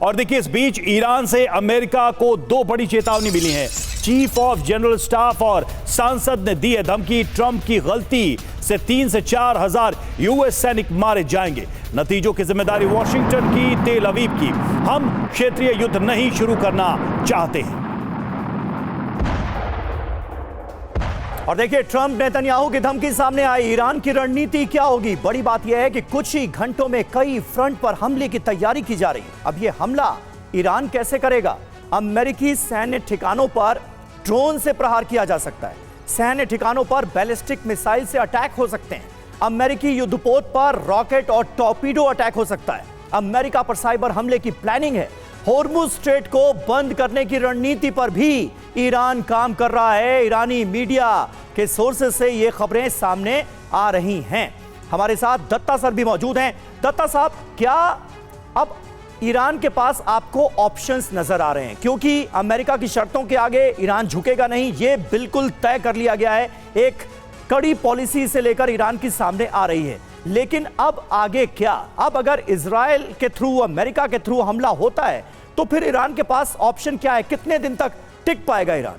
और देखिए इस बीच ईरान से अमेरिका को दो बड़ी चेतावनी मिली है। चीफ ऑफ जनरल स्टाफ और सांसद ने दी है धमकी, ट्रंप की गलती से 3 से 4 हजार यूएस सैनिक मारे जाएंगे। नतीजों की जिम्मेदारी वॉशिंगटन की, तेल अवीव की। हम क्षेत्रीय युद्ध नहीं शुरू करना चाहते हैं। और देखिए ट्रंप नेतन्याहू की धमकी सामने आई। ईरान की रणनीति क्या होगी? बड़ी बात यह है कि कुछ ही घंटों में कई फ्रंट पर हमले की तैयारी की जा रही है। अब यह हमला ईरान कैसे करेगा? अमेरिकी सैन्य ठिकानों पर ड्रोन से प्रहार किया जा सकता है, सैन्य ठिकानों पर बैलिस्टिक मिसाइल से अटैक हो सकते हैं, अमेरिकी युद्धपोत पर रॉकेट और टॉर्पीडो अटैक हो सकता है, अमेरिका पर साइबर हमले की प्लानिंग है, होर्मुज स्ट्रेट को बंद करने की रणनीति पर भी ईरान काम कर रहा है। ईरानी मीडिया के सोर्सेज से ये खबरें सामने आ रही हैं। हमारे साथ दत्ता सर भी मौजूद हैं। दत्ता साहब, क्या अब ईरान के पास आपको ऑप्शंस नजर आ रहे हैं? क्योंकि अमेरिका की शर्तों के आगे ईरान झुकेगा नहीं, ये बिल्कुल तय कर लिया गया है। एक कड़ी पॉलिसी से लेकर ईरान की सामने आ रही है, लेकिन अब आगे क्या? अब अगर इजराइल के थ्रू, अमेरिका के थ्रू हमला होता है तो फिर ईरान के पास ऑप्शन क्या है? कितने दिन तक टिक पाएगा ईरान?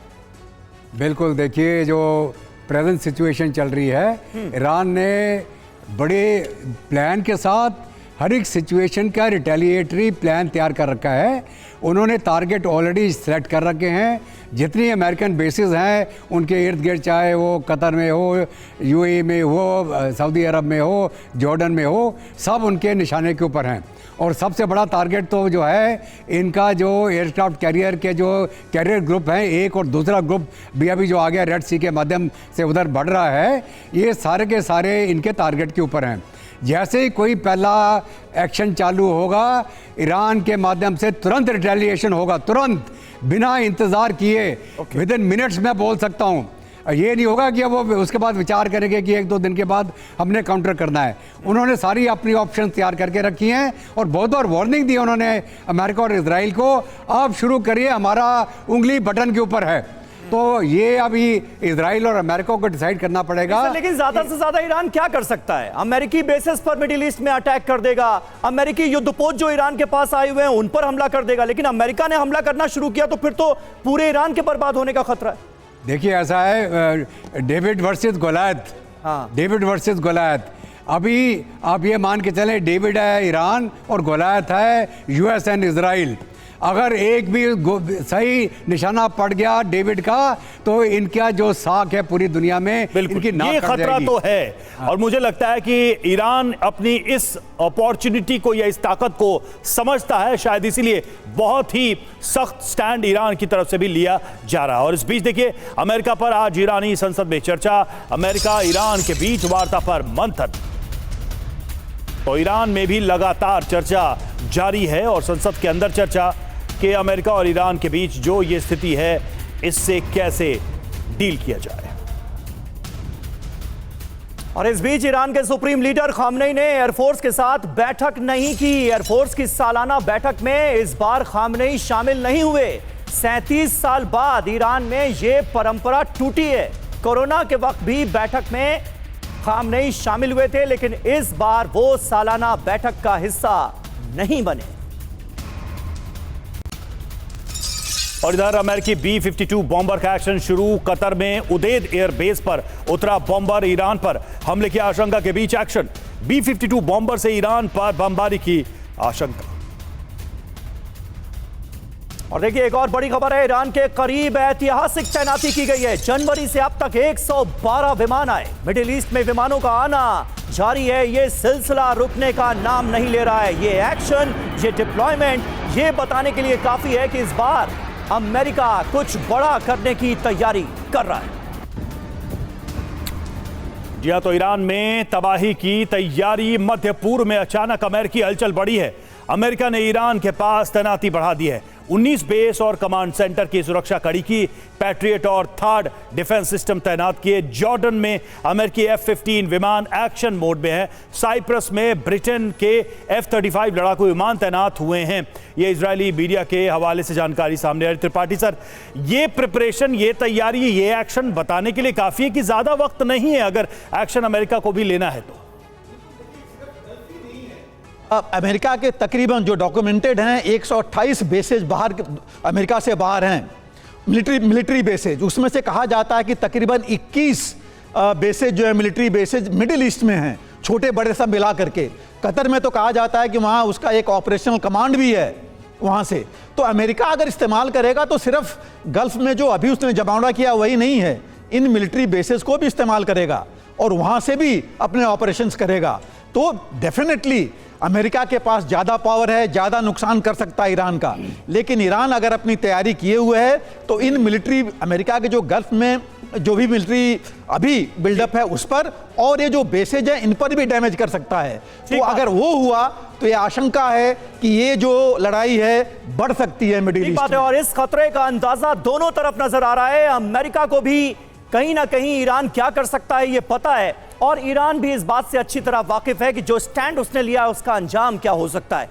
बिल्कुल, देखिए जो प्रेजेंट सिचुएशन चल रही है, ईरान ने बड़े प्लान के साथ हर एक सिचुएशन का रिटेलिएटरी प्लान तैयार कर रखा है। उन्होंने टारगेट ऑलरेडी सेलेक्ट कर रखे हैं। जितनी अमेरिकन बेसिस हैं उनके इर्द गिर्द, चाहे वो कतर में हो, यूएई में हो, सऊदी अरब में हो, जॉर्डन में हो, सब उनके निशाने के ऊपर हैं। और सबसे बड़ा टारगेट तो जो है इनका जो एयरक्राफ्ट कैरियर के जो कैरियर ग्रुप हैं, एक और दूसरा ग्रुप भी अभी जो आ गया रेड सी के माध्यम से उधर बढ़ रहा है, ये सारे के सारे इनके टारगेट के ऊपर हैं। जैसे ही कोई पहला एक्शन चालू होगा, ईरान के माध्यम से तुरंत रिटेलिएशन होगा, तुरंत, बिना इंतज़ार किए, विद इन मिनट्स मैं बोल सकता हूँ। ये नहीं होगा कि वो उसके बाद विचार करेंगे कि 1-2 दिन के बाद हमने काउंटर करना है। उन्होंने सारी अपनी ऑप्शन तैयार करके रखी हैं और बहुत बार वार्निंग दी उन्होंने अमेरिका और इजराइल को, आप शुरू करिए, हमारा उंगली बटन के ऊपर है। तो ये अभी इजराइल और अमेरिका को डिसाइड करना पड़ेगा। लेकिन ज्यादा से ज्यादा ईरान क्या कर सकता है? अमेरिकी बेसिस पर मिडिल ईस्ट में अटैक कर देगा, अमेरिकी युद्धपोत जो ईरान के पास आए हुए हैं उन पर हमला कर देगा। लेकिन अमेरिका ने हमला करना शुरू किया तो फिर तो पूरे ईरान के बर्बाद होने का खतरा है। देखिए ऐसा है, डेविड वर्सेस गोलायत। हाँ, डेविड वर्सेस गोलायत। अभी आप ये मान के चलें, डेविड है ईरान और गोलायत है यूएस एंड इजराइल। अगर एक भी सही निशाना पड़ गया डेविड का तो इनका जो साख है पूरी दुनिया में इनकी नाक ये कट खतरा जाएगी। तो है। और मुझे लगता है कि ईरान अपनी इस अपॉर्चुनिटी को या इस ताकत को समझता है, शायद इसीलिए बहुत ही सख्त स्टैंड ईरान की तरफ से भी लिया जा रहा है। और इस बीच देखिए अमेरिका पर आज ईरानी संसद में चर्चा, अमेरिका ईरान के बीच वार्ता पर मंथन। तो ईरान में भी लगातार चर्चा जारी है और संसद के अंदर चर्चा कि अमेरिका और ईरान के बीच जो ये स्थिति है इससे कैसे डील किया जाए। और इस बीच ईरान के सुप्रीम लीडर खामनेई ने एयरफोर्स के साथ बैठक नहीं की। एयरफोर्स की सालाना बैठक में इस बार खामनेई शामिल नहीं हुए। 37 साल बाद ईरान में ये परंपरा टूटी है। कोरोना के वक्त भी बैठक में खामनेई शामिल हुए थे, लेकिन इस बार वो सालाना बैठक का हिस्सा नहीं बने। और इधर अमेरिकी B-52 बॉम्बर का एक्शन शुरू। कतर में उदेद एयरबेस पर उतरा बॉम्बर, ईरान पर हमले की आशंका के बीच एक्शन। B-52 बॉम्बर से ईरान पर बमबारी की आशंका। और देखिए एक और बड़ी खबर है, ईरान के करीब ऐतिहासिक तैनाती की गई है। जनवरी से अब तक 112 विमान आए। मिडिल ईस्ट में विमानों का आना जारी है। ये सिलसिला रुकने का नाम नहीं ले रहा है। ये एक्शन, ये डिप्लॉयमेंट ये बताने के लिए काफी है कि इस बार अमेरिका कुछ बड़ा करने की तैयारी कर रहा है। जी हां, तो ईरान में तबाही की तैयारी। मध्य पूर्व में अचानक अमेरिकी हलचल बढ़ी है। अमेरिका ने ईरान के पास तैनाती बढ़ा दी है। 19 बेस और कमांड सेंटर की सुरक्षा कड़ी की। पैट्रियट और थर्ड डिफेंस सिस्टम तैनात किए। जॉर्डन में अमेरिकी F-15 विमान एक्शन मोड में है। साइप्रस में ब्रिटेन के F-35 लड़ाकू विमान तैनात हुए हैं। ये इजरायली मीडिया के हवाले से जानकारी सामने आई। त्रिपाठी सर, ये प्रिपरेशन, ये तैयारी, ये एक्शन बताने के लिए काफी है कि ज्यादा वक्त नहीं है अगर एक्शन अमेरिका को भी लेना है तो? अमेरिका के तकरीबन जो डॉक्यूमेंटेड हैं 128 बेसेज बाहर अमेरिका से बाहर हैं, मिलिट्री बेसेज। उसमें से कहा जाता है कि तकरीबन 21 बेसेज जो है मिलिट्री बेसेज मिडिल ईस्ट में हैं, छोटे बड़े सब मिला करके। कतर में तो कहा जाता है कि वहाँ उसका एक ऑपरेशनल कमांड भी है वहाँ से। तो अमेरिका अगर इस्तेमाल करेगा तो सिर्फ गल्फ में जो अभी उसने जमावड़ा किया वही नहीं है, इन मिलिट्री बेसेस को भी इस्तेमाल करेगा और वहाँ से भी अपने ऑपरेशंस करेगा। तो डेफिनेटली अमेरिका के पास ज़्यादा पावर है, ज़्यादा नुकसान कर सकता है ईरान का। लेकिन ईरान अगर अपनी तैयारी किए हुए है तो इन मिलिट्री अमेरिका के जो गल्फ में जो भी मिलिट्री अभी बिल्डअप है उस पर और ये जो बेसेज है इन पर भी डैमेज कर सकता है। तो अगर वो हुआ तो ये आशंका है कि ये जो लड़ाई है बढ़ सकती है मिडिल ईस्ट में। और इस खतरे का अंदाजा दोनों तरफ नजर आ रहा है। अमेरिका को भी कहीं ना कहीं ईरान क्या कर सकता है ये पता है और ईरान भी इस बात से अच्छी तरह वाकिफ है कि जो स्टैंड उसने लिया उसका अंजाम क्या हो सकता है।